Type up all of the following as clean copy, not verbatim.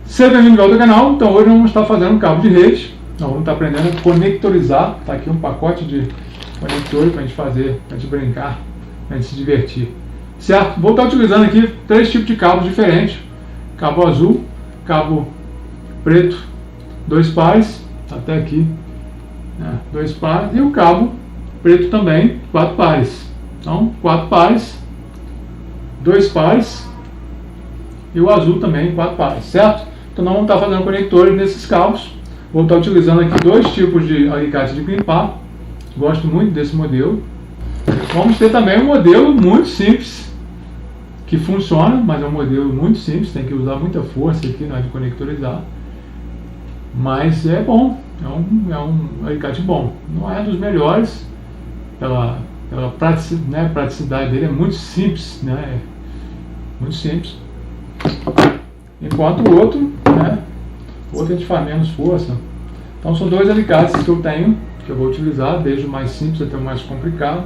Seja bem-vindo de volta ao canal. Então hoje vamos estar fazendo cabo de rede. Nós vamos estar aprendendo a conectorizar. Está aqui um pacote de conectores para a gente fazer, para a gente brincar, para a gente se divertir. Certo? Vou estar utilizando aqui 3 tipos de cabos diferentes. Cabo azul, cabo preto, 2 pares, até aqui, né? 2 pares, e o cabo preto também, 4 pares. Então, 4 pares, 2 pares, e o azul também, 4 pares, certo? Então nós vamos estar fazendo conectores nesses cabos. Vou estar utilizando aqui 2 tipos de alicate de crimpar. Gosto muito desse modelo. Vamos ter também um modelo muito simples, que funciona, mas é um modelo muito simples, tem que usar muita força aqui na hora de conectorizar. Mas é bom, é um alicate bom. Não é dos melhores, pela praticidade dele, é muito simples, né? Muito simples. Enquanto o outro, né? O outro a gente faz menos força. Então são 2 alicates que eu tenho, que eu vou utilizar, desde o mais simples até o mais complicado.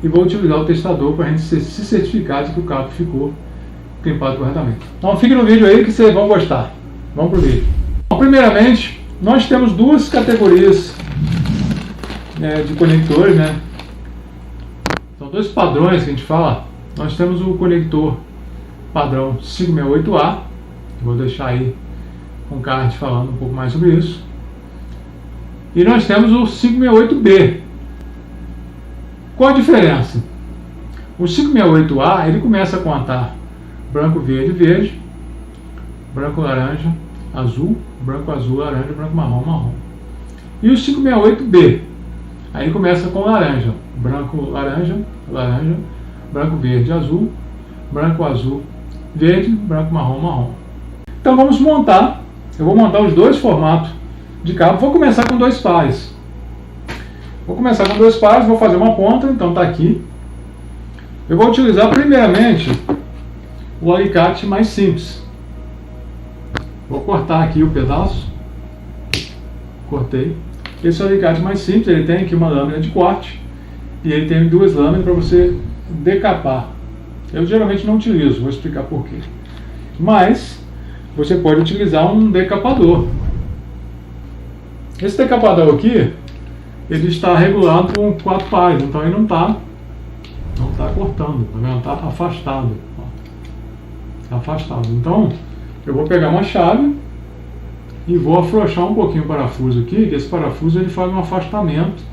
E vou utilizar o testador para a gente se certificar de que o cabo ficou crimpado corretamente. Então fique no vídeo aí que vocês vão gostar. Vamos pro vídeo. Bom, primeiramente, nós temos 2 categorias de conectores, né? São 2 padrões que a gente fala. Nós temos o conector padrão 568A. Vou deixar aí com o card falando um pouco mais sobre isso. E nós temos o 568B. Qual a diferença? O 568A, ele começa a contar branco, verde, verde, branco, laranja, azul, laranja, branco, marrom. E o 568B, aí começa com laranja, branco, laranja, branco, verde, azul, branco, azul, verde, branco, marrom. Então vamos montar, eu vou montar os 2 formatos de cabo. Vou começar com 2 pares. Vou fazer uma ponta, então está aqui. Eu vou utilizar primeiramente o alicate mais simples. Vou cortar aqui o pedaço. Cortei. Esse é o alicate mais simples, ele tem aqui uma lâmina de corte e ele tem 2 lâminas para você decapar. Eu geralmente não utilizo, vou explicar por quê. Mas você pode utilizar um decapador. Esse decapador aqui, ele está regulado com 4 pares, então ele não está cortando, está afastado. Está afastado. Então, eu vou pegar uma chave e vou afrouxar um pouquinho o parafuso aqui, que esse parafuso ele faz um afastamento.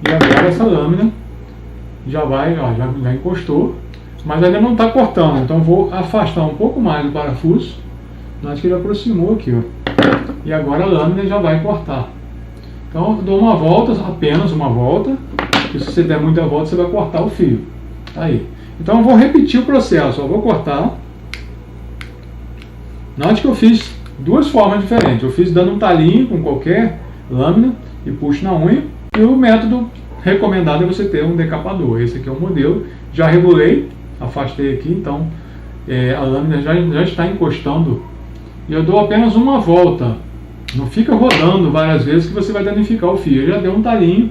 E agora essa lâmina já encostou, mas ainda não está cortando, então eu vou afastar um pouco mais o parafuso. Acho que ele aproximou aqui, ó. E agora a lâmina já vai cortar. Então eu dou uma volta, apenas uma volta, porque se você der muita volta você vai cortar o fio. Tá aí. Então eu vou repetir o processo, eu vou cortar. Note que eu fiz 2 formas diferentes. Eu fiz dando um talinho com qualquer lâmina e puxo na unha. E o método recomendado é você ter um decapador. Esse aqui é o modelo. Já regulei, afastei aqui, então a lâmina já está encostando. E eu dou apenas uma volta. Não fica rodando várias vezes que você vai danificar o fio. Já deu um talinho,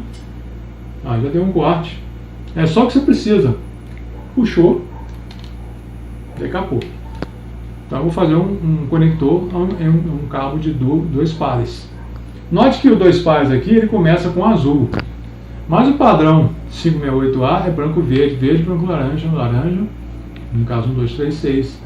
já deu um corte. É só o que você precisa. Puxou, decapou. Então eu vou fazer um conector, um cabo de 2 pares. Note que o 2 pares aqui ele começa com azul. Mas o padrão 568A é branco, verde, branco, laranja. No caso 1, 2, 3, 6,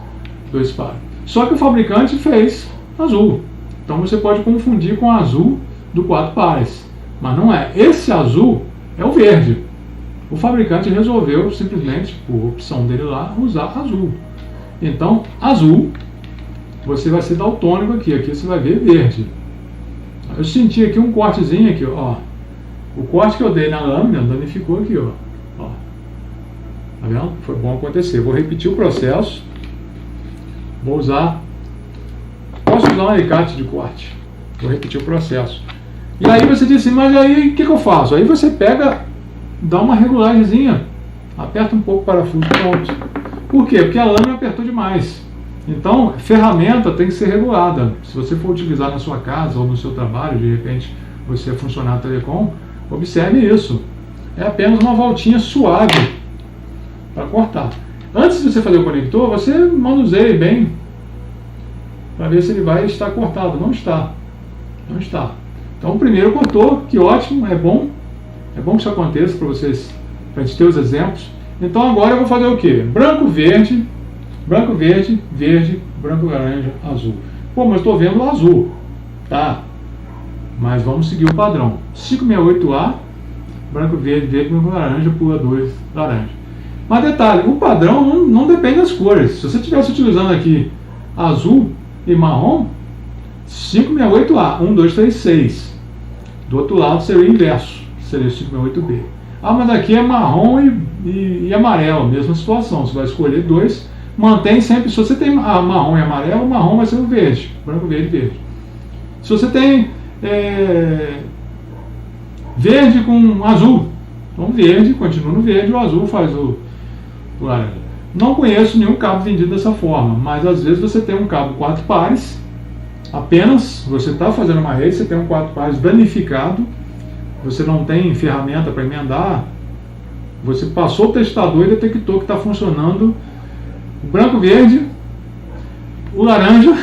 2 pares. Só que o fabricante fez azul. Então você pode confundir com o azul do 4 pares. Mas não é. Esse azul é o verde. O fabricante resolveu simplesmente, por opção dele lá, usar azul. Então, azul, você vai ser daltônico aqui. Aqui você vai ver verde. Eu senti aqui um cortezinho aqui, ó. O corte que eu dei na lâmina danificou aqui, ó. Tá vendo? Foi bom acontecer. Vou repetir o processo. Posso usar um alicate de corte. Vou repetir o processo. E aí você diz assim, mas aí o que eu faço? Aí você pega, dá uma regulagemzinha, aperta um pouco o parafuso, pronto. Por quê? Porque a lâmina apertou demais. Então, ferramenta tem que ser regulada. Se você for utilizar na sua casa ou no seu trabalho, de repente você é funcionário telecom, observe isso. É apenas uma voltinha suave para cortar. Antes de você fazer o conector, você manuseie bem para ver se ele vai estar cortado. Não está. Não está. Então, o primeiro cortou, que ótimo, é bom. É bom que isso aconteça para vocês, para a gente ter os exemplos. Então, agora eu vou fazer o quê? Branco, verde, verde, branco, laranja, azul. Pô, mas estou vendo o azul. Tá. Mas vamos seguir o padrão. 568A, branco, verde, branco, laranja, pula 2, laranja. Mas detalhe, o padrão não depende das cores. Se você estivesse utilizando aqui azul e marrom, 568A, 1, 2, 3, 6. Do outro lado seria o inverso, seria o 568B. Ah, mas aqui é marrom e amarelo, mesma situação. Você vai escolher 2, mantém sempre. Se você tem marrom e amarelo, o marrom vai ser o verde, branco, verde, verde. Se você tem verde com azul, então verde continua no verde, o azul faz o laranja. Não conheço nenhum cabo vendido dessa forma, mas às vezes você tem um cabo 4 pares, apenas você está fazendo uma rede, você tem um 4 pares danificado, você não tem ferramenta para emendar, você passou o testador e detectou que está funcionando o branco, verde, o laranja,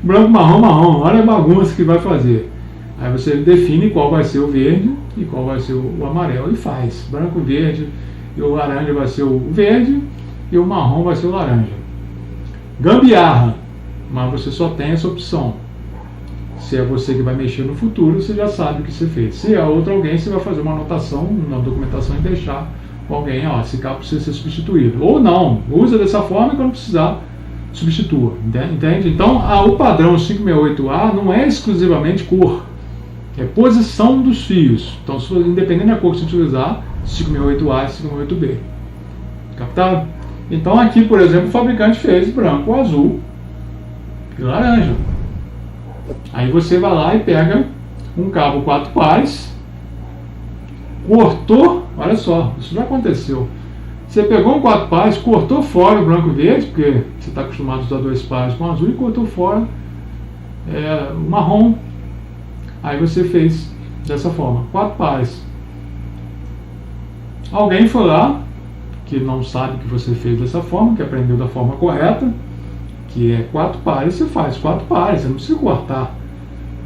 branco, marrom, olha a bagunça que vai fazer. Aí você define qual vai ser o verde e qual vai ser o amarelo e faz. Branco, verde, e o laranja vai ser o verde e o marrom vai ser o laranja. Gambiarra, mas você só tem essa opção. Se é você que vai mexer no futuro, você já sabe o que você fez. Se é outro alguém, você vai fazer uma anotação na documentação e deixar com alguém, ó, esse cabo precisa ser substituído. Ou não, usa dessa forma e quando precisar, substitua. Entende? Então, o padrão 568A não é exclusivamente cor, é posição dos fios. Então, independente da cor que você utilizar, 568A e 568B. Captado? Então, aqui, por exemplo, o fabricante fez branco, azul e laranja. Aí você vai lá e pega um cabo 4 pares, cortou, olha só, isso já aconteceu. Você pegou um 4 pares, cortou fora o branco e verde, porque você está acostumado a usar 2 pares com azul, e cortou fora o marrom. Aí você fez dessa forma, 4 pares. Alguém foi lá, que não sabe que você fez dessa forma, que aprendeu da forma correta, que é 4 pares, você faz 4 pares, você não precisa cortar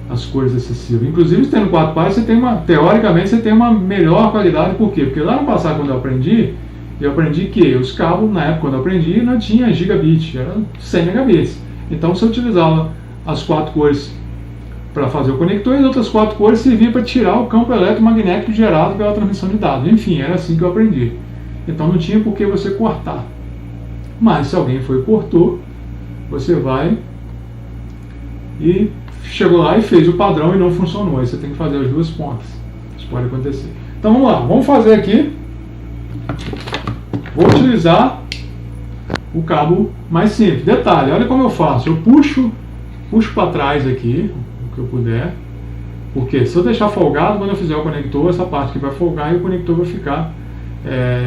as cores excessivas. Inclusive, tendo 4 pares, teoricamente, você tem uma melhor qualidade. Por quê? Porque lá no passado, quando eu aprendi que os cabos, na época, quando eu aprendi, não tinha gigabit, era 100 megabits. Então, você utilizava as 4 cores para fazer o conector e as outras 4 cores serviam para tirar o campo eletromagnético gerado pela transmissão de dados. Enfim, era assim que eu aprendi. Então, não tinha por que você cortar. Mas, se alguém foi e cortou, você vai e chegou lá e fez o padrão e não funcionou. Aí você tem que fazer as duas pontas. Isso pode acontecer. Então vamos lá, vamos fazer aqui. Vou utilizar o cabo mais simples. Detalhe, olha como eu faço. Eu puxo para trás aqui, o que eu puder. Porque se eu deixar folgado, quando eu fizer o conector, essa parte que vai folgar e o conector vai ficar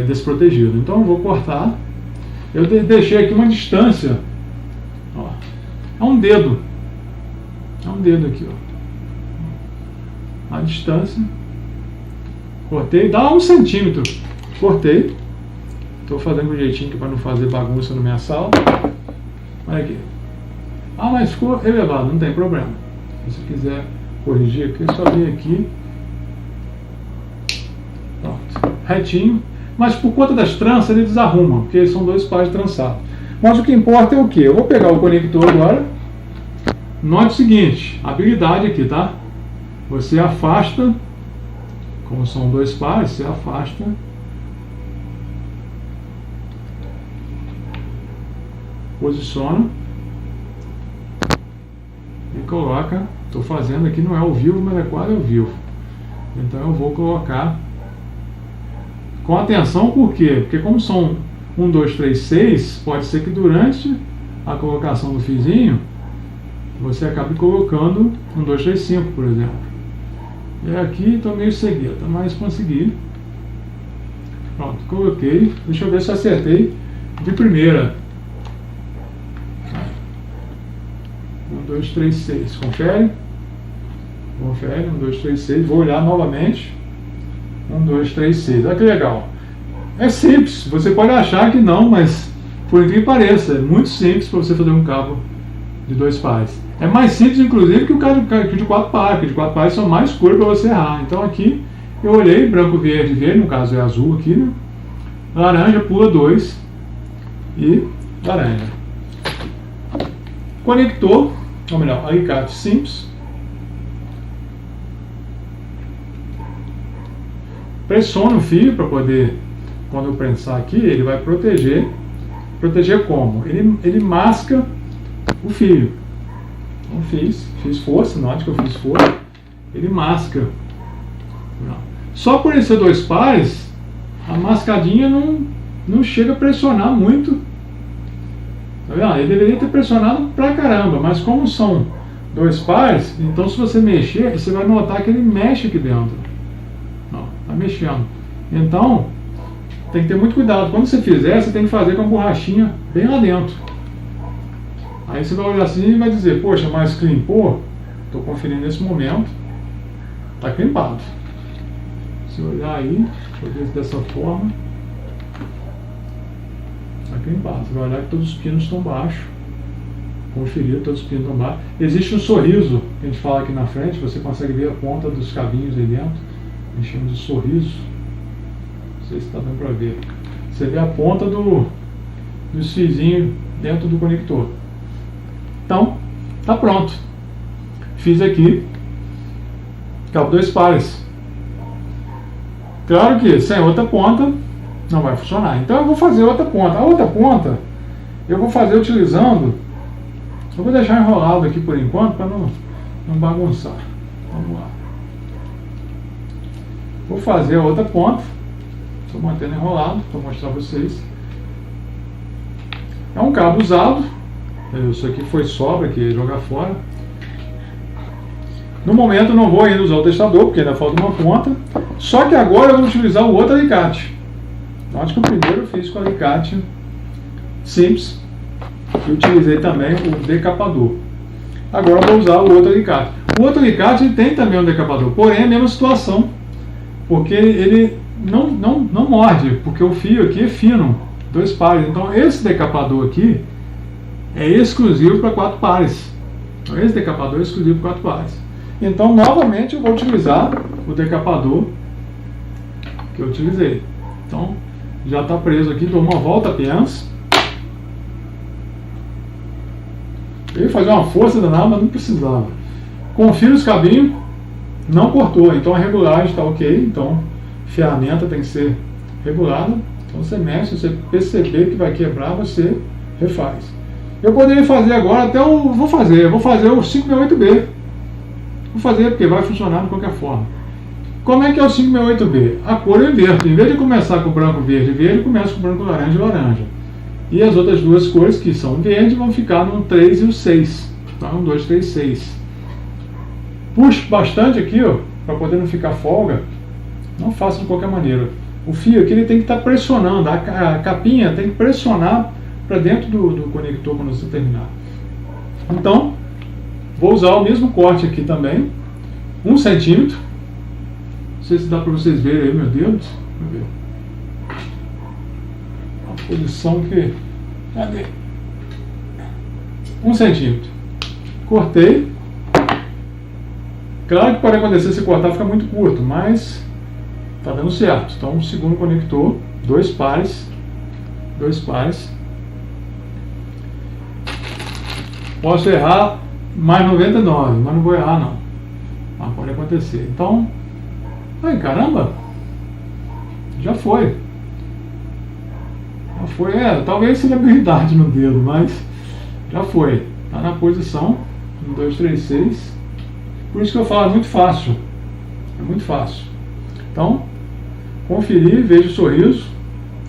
desprotegido. Então eu vou cortar. Eu deixei aqui uma distância. Ó, é um dedo. É um dedo aqui, ó. A distância. Cortei, dá 1 centímetro. Cortei. Estou fazendo um jeitinho para não fazer bagunça na minha sala. Olha aqui. Ah, mas ficou elevado, não tem problema. Se você quiser corrigir aqui, é só vir aqui. Pronto. Retinho. Mas por conta das tranças, ele desarruma, porque são 2 pares trançados. Mas o que importa é o que? Eu vou pegar o conector agora. Note o seguinte, habilidade aqui, tá? Você afasta, como são 2 pares, você afasta. Posiciona. E coloca. Estou fazendo aqui, não é ao vivo, mas é quase ao vivo. Então eu vou colocar com atenção, por quê? Porque como são 1, 2, 3, 6, pode ser que durante a colocação do fiozinho você acabe colocando 1, 2, 3, 5, por exemplo. E aqui estou meio cegueta, mas consegui. Pronto, coloquei. Deixa eu ver se acertei de primeira. 1, 2, 3, 6. Confere. Confere. 1, 2, 3, 6. Vou olhar novamente. 1, 2, 3, 6. Olha que legal. É simples. Você pode achar que não, mas por incrível que pareça, é muito simples para você fazer um cabo de 2 pares. É mais simples, inclusive, que o de 4 pares, que de 4 pares são mais cores para você errar. Então aqui eu olhei branco, verde, verde, no caso é azul aqui, né? Laranja, pula 2 e laranja. Conector, ou melhor, alicate simples. Pressiona o fio para poder, quando eu prensar aqui, ele vai proteger. Proteger como? Ele masca o fio. Então fiz força, note que eu fiz força. Ele masca. Só por ele ser 2 pares, a mascadinha não chega a pressionar muito. Tá vendo? Ele deveria ter pressionado pra caramba, mas como são 2 pares, então se você mexer, você vai notar que ele mexe aqui dentro. Ó, tá mexendo. Então, tem que ter muito cuidado. Quando você fizer, você tem que fazer com a borrachinha bem lá dentro. Aí você vai olhar assim e vai dizer, poxa, mas crimpou? Estou conferindo nesse momento. Está crimpado. Se olhar aí, deixa eu ver dessa forma. Está crimpado. Você vai olhar que todos os pinos estão baixos. Conferir, todos os pinos estão baixos. Existe um sorriso, que a gente fala aqui na frente, você consegue ver a ponta dos cabinhos aí dentro. A gente chama de sorriso. Não sei se está dando para ver. Você vê a ponta dos fiozinhos dentro do conector. Então, está pronto. Fiz aqui cabo 2 pares. Claro que sem outra ponta não vai funcionar. Então eu vou fazer outra ponta. A outra ponta eu vou fazer utilizando. Eu vou deixar enrolado aqui por enquanto para não bagunçar. Vamos lá. Vou fazer a outra ponta. Estou mantendo enrolado para mostrar a vocês. É um cabo usado. Isso aqui foi sobra, que ia jogar fora. No momento eu não vou ainda usar o testador, porque ainda falta uma ponta. Só que agora eu vou utilizar o outro alicate. Note que o primeiro eu fiz com o alicate simples. E utilizei também o decapador. Agora eu vou usar o outro alicate. O outro alicate ele tem também um decapador, porém é a mesma situação. Porque ele não morde, porque o fio aqui é fino, 2 pares. Então esse decapador aqui é exclusivo para 4 pares. Então esse decapador é exclusivo para 4 pares. Então novamente eu vou utilizar o decapador que eu utilizei. Então já está preso aqui, dou uma volta apenas. Eu ia fazer uma força danada, mas não precisava. Confiro os cabinhos, não cortou, então a regulagem está ok. Então a ferramenta tem que ser regulada. Então você mexe, se você perceber que vai quebrar, você refaz. Eu poderia fazer agora até o... Vou fazer o 568B. Vou fazer porque vai funcionar de qualquer forma. Como é que é o 568B? A cor eu inverto. Em vez de começar com branco, verde, verde, eu começo com branco, laranja e laranja. E as outras duas cores que são verde vão ficar no 3 e o 6. Tá? 1, 2, 3, 6. Puxo bastante aqui, ó, para poder não ficar folga. Não faço de qualquer maneira. O fio aqui ele tem que estar pressionando. A capinha tem que pressionar para dentro do conector quando você terminar. Então, vou usar o mesmo corte aqui também. 1 centímetro. Não sei se dá para vocês verem aí, meu Deus. Vamos ver. A posição que... Cadê? 1 centímetro. Cortei. Claro que pode acontecer se cortar fica muito curto, mas tá dando certo. Então, o segundo conector, 2 pares. 2 pares. Posso errar mais 99, mas não vou errar não. Mas pode acontecer. Então, ai caramba, já foi. Já foi, talvez seja habilidade no dedo, mas já foi. Tá na posição 1, 2, 3, 6. Por isso que eu falo, é muito fácil. É muito fácil. Então, conferir, vejo o sorriso.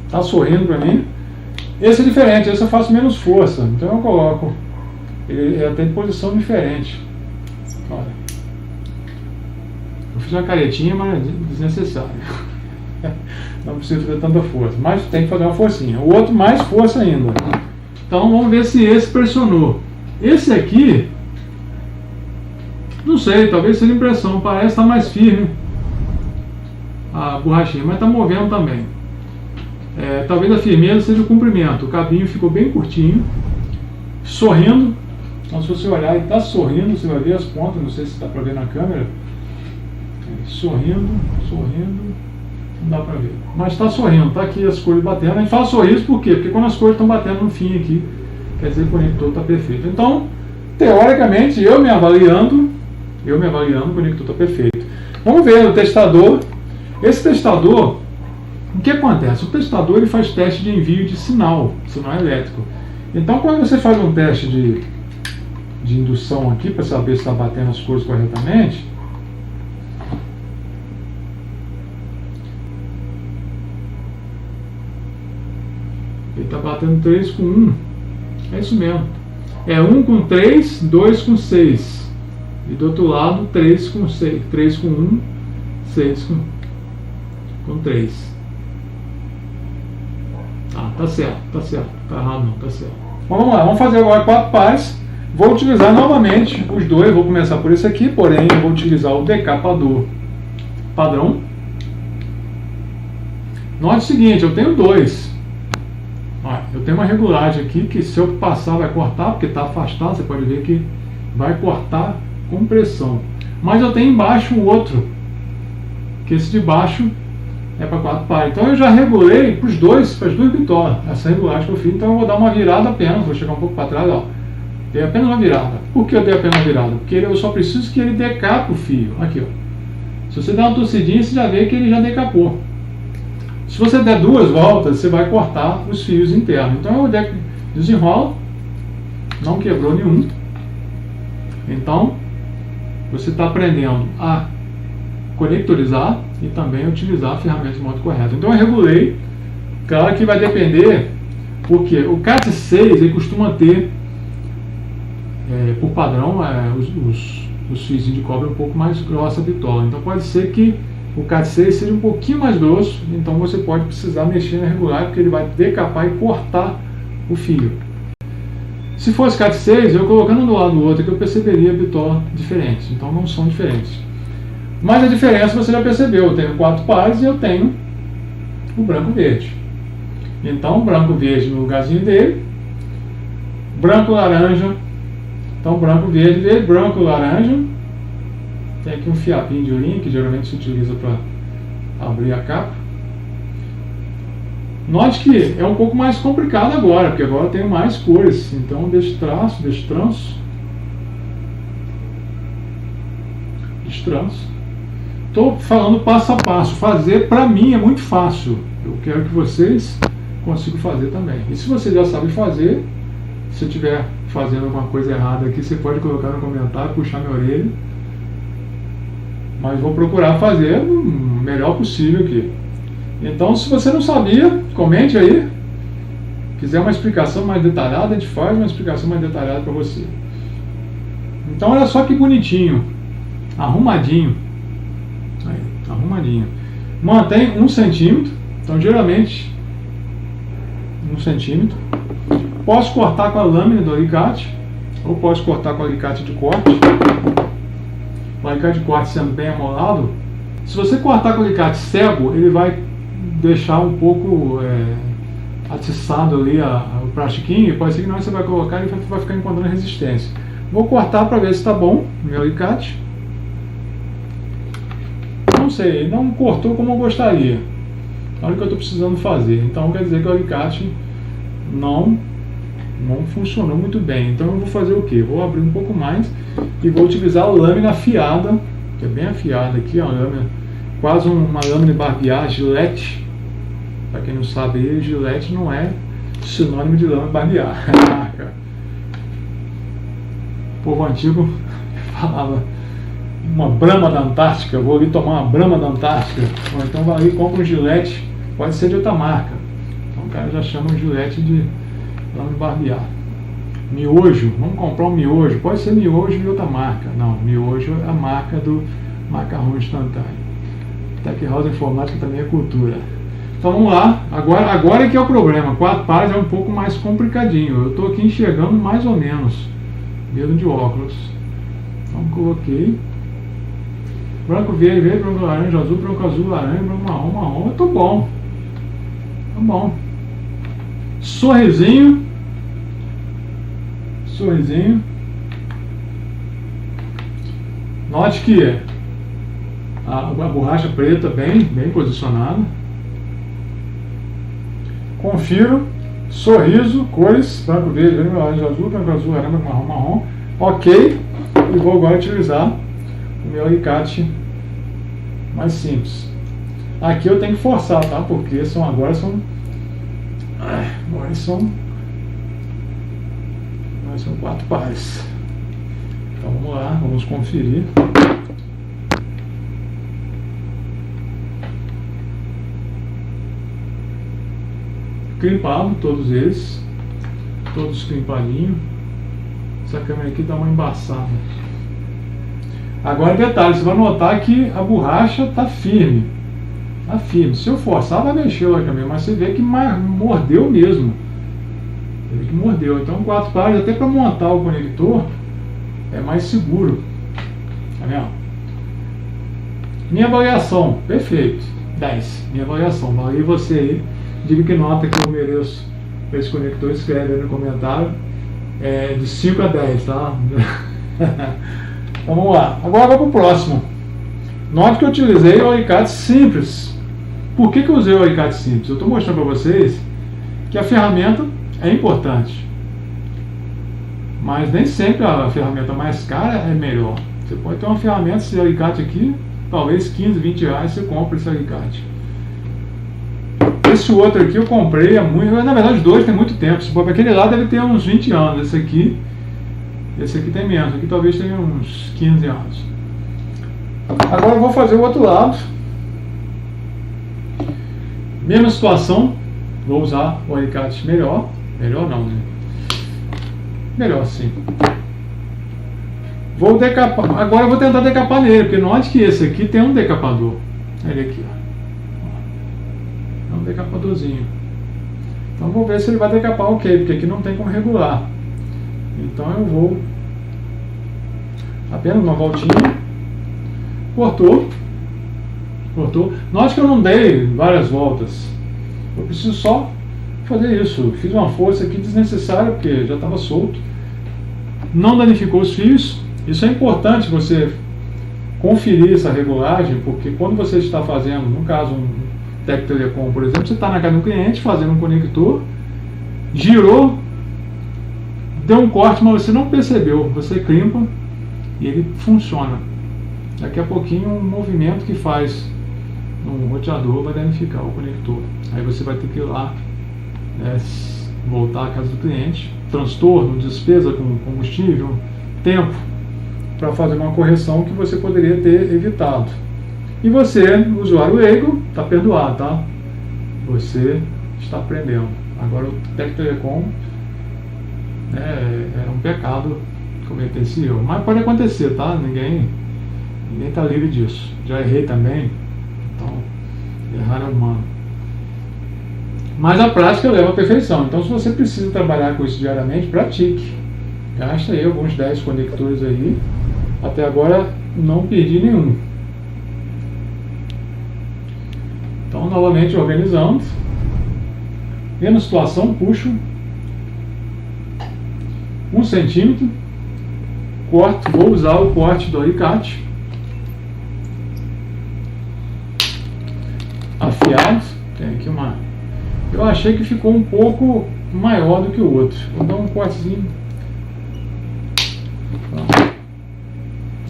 Tá sorrindo para mim. Esse é diferente, esse eu faço menos força. Então eu coloco. Ele até em posição diferente. Olha. Eu fiz uma caretinha, mas é desnecessário. Não precisa fazer tanta força. Mas tem que fazer uma forcinha. O outro mais força ainda. Então vamos ver se esse pressionou. Esse aqui, não sei, talvez seja impressão. Parece estar mais firme a borrachinha, mas está movendo também. Talvez a firmeza seja o comprimento. O cabinho ficou bem curtinho. Sorrindo. Então, se você olhar, ele está sorrindo, você vai ver as pontas, não sei se dá para ver na câmera. Sorrindo, não dá para ver. Mas está sorrindo, está aqui as cores batendo. A gente fala sorriso por quê? Porque quando as cores estão batendo no fim aqui, quer dizer que o conector está perfeito. Então, teoricamente, eu me avaliando, o conector está perfeito. Vamos ver o testador. Esse testador, o que acontece? O testador ele faz teste de envio de sinal elétrico. Então, quando você faz um teste de indução aqui, para saber se está batendo as cores corretamente, ele está batendo 3 com 1. É isso mesmo. É 1 com 3, 2 com 6. E do outro lado, 3 com 6. 3 com 1, 6 com 3. Ah, tá certo. Tá errado não, tá certo. Bom, vamos lá, vamos fazer agora 4 pares. Vou utilizar novamente os dois. Vou começar por esse aqui, porém eu vou utilizar o decapador padrão. Note o seguinte, eu tenho dois. Olha, eu tenho uma regulagem aqui que se eu passar vai cortar, porque está afastado, você pode ver que vai cortar com pressão. Mas eu tenho embaixo o outro, que esse de baixo é para 4 pares. Então eu já regulei para as duas bitolas, essa regulagem que eu fiz. Então eu vou dar uma virada apenas, vou chegar um pouco para trás, ó. Dei apenas uma virada. Por que eu dei apenas uma virada? Porque eu só preciso que ele decape o fio. Aqui, ó. Se você der uma torcidinha, você já vê que ele já decapou. Se você der 2 voltas, você vai cortar os fios internos. Então eu desenrolo, não quebrou nenhum. Então você está aprendendo a conectorizar e também utilizar a ferramenta de modo correto. Então eu regulei. Claro que vai depender, porque o CAT 6 ele costuma ter, por padrão, os fios de cobre um pouco mais grossa a bitola. Então pode ser que o CAT 6 seja um pouquinho mais grosso, então você pode precisar mexer na regular, porque ele vai decapar e cortar o fio. Se fosse CAT 6, eu colocando um do lado do outro, que eu perceberia a bitola diferente. Então não são diferentes. Mas a diferença você já percebeu, eu tenho 4 pares e eu tenho o branco-verde. Então o branco-verde no lugarzinho dele, branco-laranja, então branco-verde, branco-laranja. Tem aqui um fiapinho de urim, que geralmente se utiliza para abrir a capa. Note que é um pouco mais complicado agora, porque agora eu tenho mais cores. Então destranço. Estou falando passo a passo. Fazer para mim é muito fácil. Eu quero que vocês consigam fazer também. E se você já sabe fazer, se eu estiver fazendo alguma coisa errada aqui, você pode colocar no comentário, puxar minha orelha. Mas vou procurar fazer o melhor possível aqui. Então, se você não sabia, comente aí. Quiser uma explicação mais detalhada, a gente faz uma explicação mais detalhada para você. Então, olha só que bonitinho. Arrumadinho. Aí, arrumadinho. Mantém 1 centímetro. Então, geralmente, 1 centímetro. Posso cortar com a lâmina do alicate. Ou posso cortar com o alicate de corte. O alicate de corte sendo bem amolado, se você cortar com o alicate cego, ele vai deixar um pouco atiçado ali o plastiquinho, e pode ser que não você vai colocar e vai ficar encontrando resistência. Vou cortar para ver se está bom o meu alicate. Não sei, não cortou como eu gostaria. Olha o que eu estou precisando fazer. Então quer dizer que o alicate não funcionou muito bem. Então eu vou fazer o que? Vou abrir um pouco mais e vou utilizar a lâmina afiada, que é bem afiada aqui, ó, lâmina, quase uma lâmina de barbear, Gillette. Para quem não sabe, Gillette não é sinônimo de lâmina de barbear. O povo antigo falava uma Brahma da Antártica, vou ali tomar uma Brahma da Antártica. Ou então vai ali e compra um Gillette, pode ser de outra marca. Então o cara já chama o Gillette de lâmina de barbear. Miojo, vamos comprar um miojo, pode ser miojo de outra marca. Não, miojo é a marca do macarrão instantâneo. Tech House Informática também é cultura. Então vamos lá, agora é que é o problema. 4 pares é um pouco mais complicadinho. Eu estou aqui enxergando mais ou menos, mesmo de óculos. Então coloquei branco, verde, verde, branco, laranja, azul, laranja, branco, marrom, marrom. Eu tô bom. Tá bom. Sorrisinho. Note que a borracha preta bem posicionada. Confiro. Sorriso, cores, branco, verde, vermelho, laranja, azul, branco, azul, laranja, marrom, marrom. Ok. E vou agora utilizar o meu alicate mais simples. Aqui eu tenho que forçar, tá? Porque agora são 4 pares. Então vamos lá, vamos conferir. Crimpado, todos eles. Todos crimpadinhos. Essa câmera aqui dá uma embaçada. Agora detalhe, você vai notar que a borracha está firme. Está firme. Se eu forçar, vai mexer logicamente, mas você vê que mordeu mesmo. Ele que mordeu. Então 4 pares, até para montar o conector, é mais seguro. Tá vendo? Minha avaliação, perfeito. 10. Minha avaliação. Aí você aí, diga que nota que eu mereço esse conector, escreve aí no comentário. De 5 a 10, tá? Então vamos lá. Agora vamos para o próximo. Note que eu utilizei o alicate simples. Por que eu usei o alicate simples? Eu estou mostrando para vocês que a ferramenta é importante. Mas nem sempre a ferramenta mais cara é melhor. Você pode ter uma ferramenta, esse alicate aqui, talvez 15, 20 reais você compra esse alicate. Esse outro aqui eu comprei há muito, na verdade os dois tem muito tempo. Se for aquele lá deve ter uns 20 anos. Esse aqui tem menos, aqui talvez tenha uns 15 anos. Agora eu vou fazer o outro lado. Mesma situação, vou usar o alicate melhor. Melhor não, né? Melhor sim. Vou decapar. Agora eu vou tentar decapar nele, porque note que esse aqui tem um decapador. Ele aqui, ó. É um decapadorzinho. Então vou ver se ele vai decapar ok, porque aqui não tem como regular. Então eu vou apenas uma voltinha. Cortou. Note que eu não dei várias voltas. Eu preciso só fazer isso. Fiz uma força aqui desnecessária, porque já estava solto. Não danificou os fios. Isso é importante você conferir essa regulagem, porque quando você está fazendo, no caso um Tec Telecom, por exemplo, você está na casa do cliente fazendo um conector, girou, deu um corte, mas você não percebeu, você crimpa e ele funciona. Daqui a pouquinho um movimento que faz no roteador vai danificar o conector. Aí você vai ter que ir lá, voltar à casa do cliente, transtorno, despesa com combustível, tempo para fazer uma correção que você poderia ter evitado. E você, usuário leigo, está perdoado, tá? Você está aprendendo. Agora o Tec Telecom era um pecado cometer esse erro. Mas pode acontecer, tá? Ninguém está livre disso. Já errei também, então errar é humano. Mas a prática leva à perfeição. Então se você precisa trabalhar com isso diariamente, pratique. Gasta aí alguns 10 conectores aí. Até agora não perdi nenhum. Então novamente organizando. Vendo a situação, puxo 1 centímetro. Corto, vou usar o corte do alicate. Afiado. Tem aqui uma... Eu achei que ficou um pouco maior do que o outro. Vou dar um cortezinho.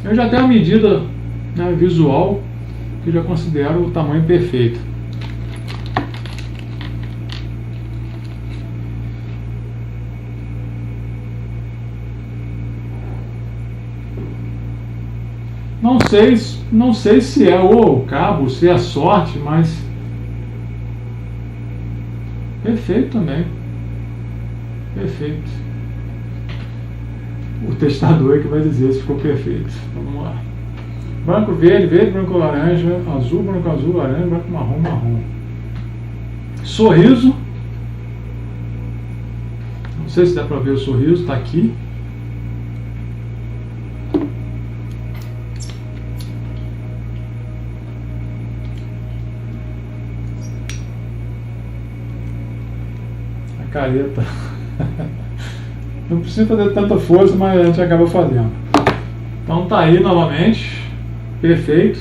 Eu já tenho a medida, né, visual, que eu já considero o tamanho perfeito. Não sei se é o cabo, se é a sorte, mas perfeito também. Perfeito. O testador é que vai dizer se ficou perfeito. Vamos lá. Branco, verde, verde, branco, laranja, azul, branco, azul, laranja, branco, marrom, marrom. Sorriso. Não sei se dá para ver o sorriso, está aqui. A careta. Não precisa fazer tanta força, mas a gente acaba fazendo. Então tá aí novamente, perfeito,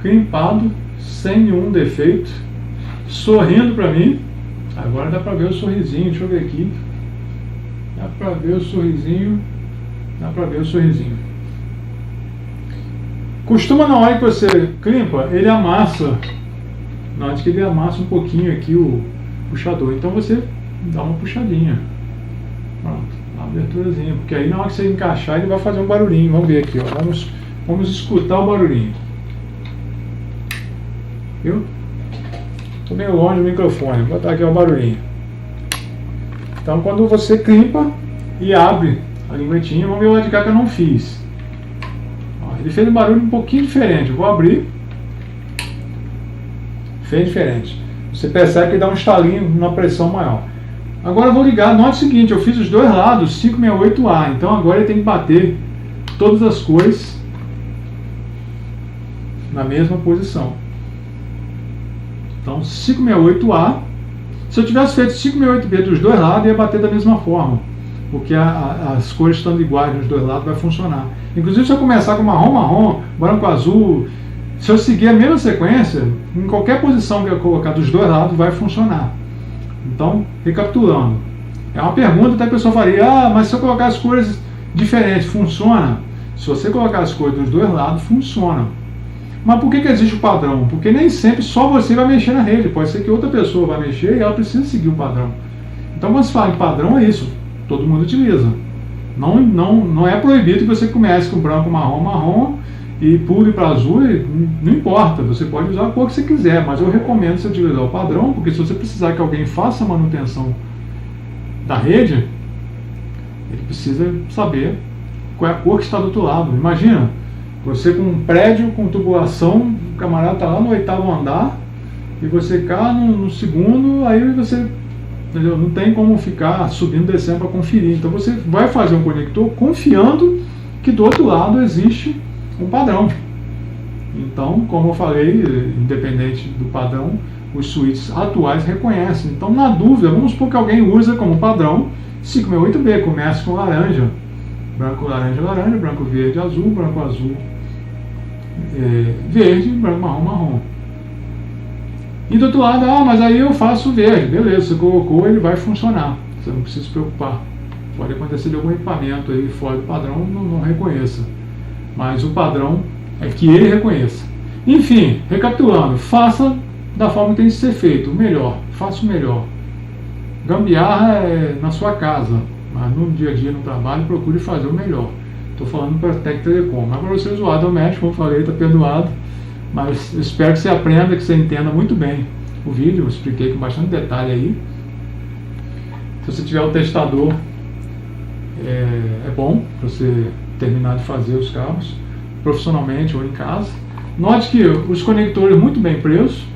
crimpado, sem nenhum defeito, sorrindo para mim. Agora dá para ver o sorrisinho, deixa eu ver aqui. Dá para ver o sorrisinho, dá para ver o sorrisinho. Costuma, na hora que você crimpa, ele amassa, na hora que ele amassa um pouquinho aqui o puxador. Então você dá uma puxadinha. Pronto, uma aberturazinha, porque aí na hora que você encaixar ele vai fazer um barulhinho. Vamos ver aqui, ó. Vamos escutar o barulhinho. Viu? Estou meio longe do microfone, vou botar aqui o barulhinho. Então quando você crimpa e abre a linguetinha, vamos ver o lado de cá que eu não fiz. Ele fez um barulho um pouquinho diferente. Eu vou abrir. Fez diferente. Você percebe que dá um estalinho na pressão maior. Agora eu vou ligar. Note o seguinte, eu fiz os dois lados 568A. Então agora ele tem que bater todas as cores na mesma posição. Então 568A. Se eu tivesse feito 568B dos dois lados, ia bater da mesma forma. Porque as cores estando iguais nos dois lados, vai funcionar. Inclusive, se eu começar com marrom, branco, azul, se eu seguir a mesma sequência, em qualquer posição que eu colocar dos dois lados, vai funcionar. Então, recapitulando. É uma pergunta, até a pessoa faria, mas se eu colocar as cores diferentes, funciona? Se você colocar as cores dos dois lados, funciona. Mas por que existe o padrão? Porque nem sempre só você vai mexer na rede. Pode ser que outra pessoa vai mexer e ela precisa seguir o padrão. Então, quando se fala em padrão, é isso. Todo mundo utiliza. Não é proibido que você comece com branco, marrom e pule para azul, não importa, você pode usar a cor que você quiser, mas eu recomendo você utilizar o padrão, porque se você precisar que alguém faça a manutenção da rede, ele precisa saber qual é a cor que está do outro lado. Imagina, você com um prédio com tubulação, o camarada está lá no 8º andar, e você cá no segundo, aí você... Entendeu? Não tem como ficar subindo e descendo para conferir. Então você vai fazer um conector confiando que do outro lado existe um padrão. Então, como eu falei, independente do padrão, os switches atuais reconhecem. Então, na dúvida, vamos supor que alguém usa como padrão 568B, começa com laranja. Branco, laranja, laranja, branco, verde, azul, branco, azul, verde, branco, marrom. E do outro lado, mas aí eu faço verde. Beleza, você colocou, ele vai funcionar. Você não precisa se preocupar. Pode acontecer de algum equipamento aí fora do padrão, não reconheça. Mas o padrão é que ele reconheça. Enfim, recapitulando, faça da forma que tem que ser feito, o melhor. Faça o melhor. Gambiarra é na sua casa, mas no dia a dia, no trabalho, procure fazer o melhor. Estou falando para a Tec Telecom. Mas para você usuário doméstico, como eu falei, está perdoado. Mas eu espero que você aprenda, que você entenda muito bem o vídeo. Eu expliquei com bastante detalhe aí. Se você tiver o testador, é bom para você terminar de fazer os cabos profissionalmente ou em casa. Note que os conectores muito bem presos,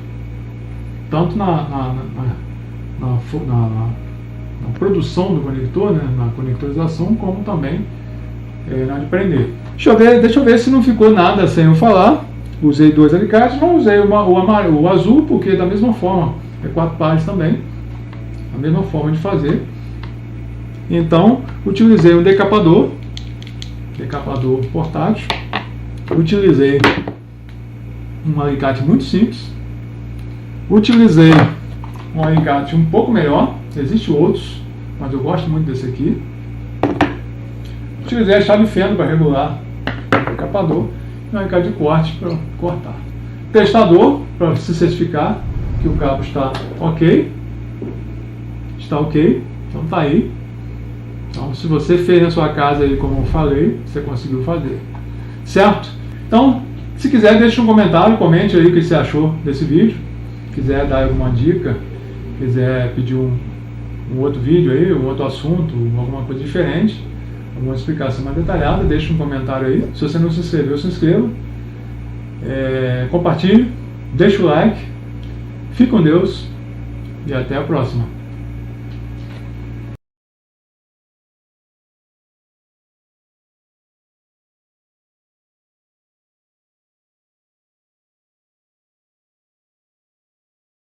tanto na produção do conector, né, na conectorização, como também na de prender. Deixa eu ver se não ficou nada sem eu falar. Usei 2 alicates, não usei o azul, porque da mesma forma, 4 pares também, a mesma forma de fazer. Então, utilizei um decapador portátil, utilizei um alicate muito simples, utilizei um alicate um pouco melhor, existem outros, mas eu gosto muito desse aqui. Utilizei a chave feno para regular o decapador, e um alicate de corte para cortar. Testador, para se certificar que o cabo está ok. Está ok, então está aí. Então, se você fez na sua casa aí, como eu falei, você conseguiu fazer. Certo? Então, se quiser, deixe um comentário, comente aí o que você achou desse vídeo. Se quiser dar alguma dica, quiser pedir um outro vídeo aí, um outro assunto, alguma coisa diferente, alguma explicação mais detalhada, deixe um comentário aí. Se você não se inscreveu, se inscreva. Compartilhe, deixe o like. Fique com Deus e até a próxima.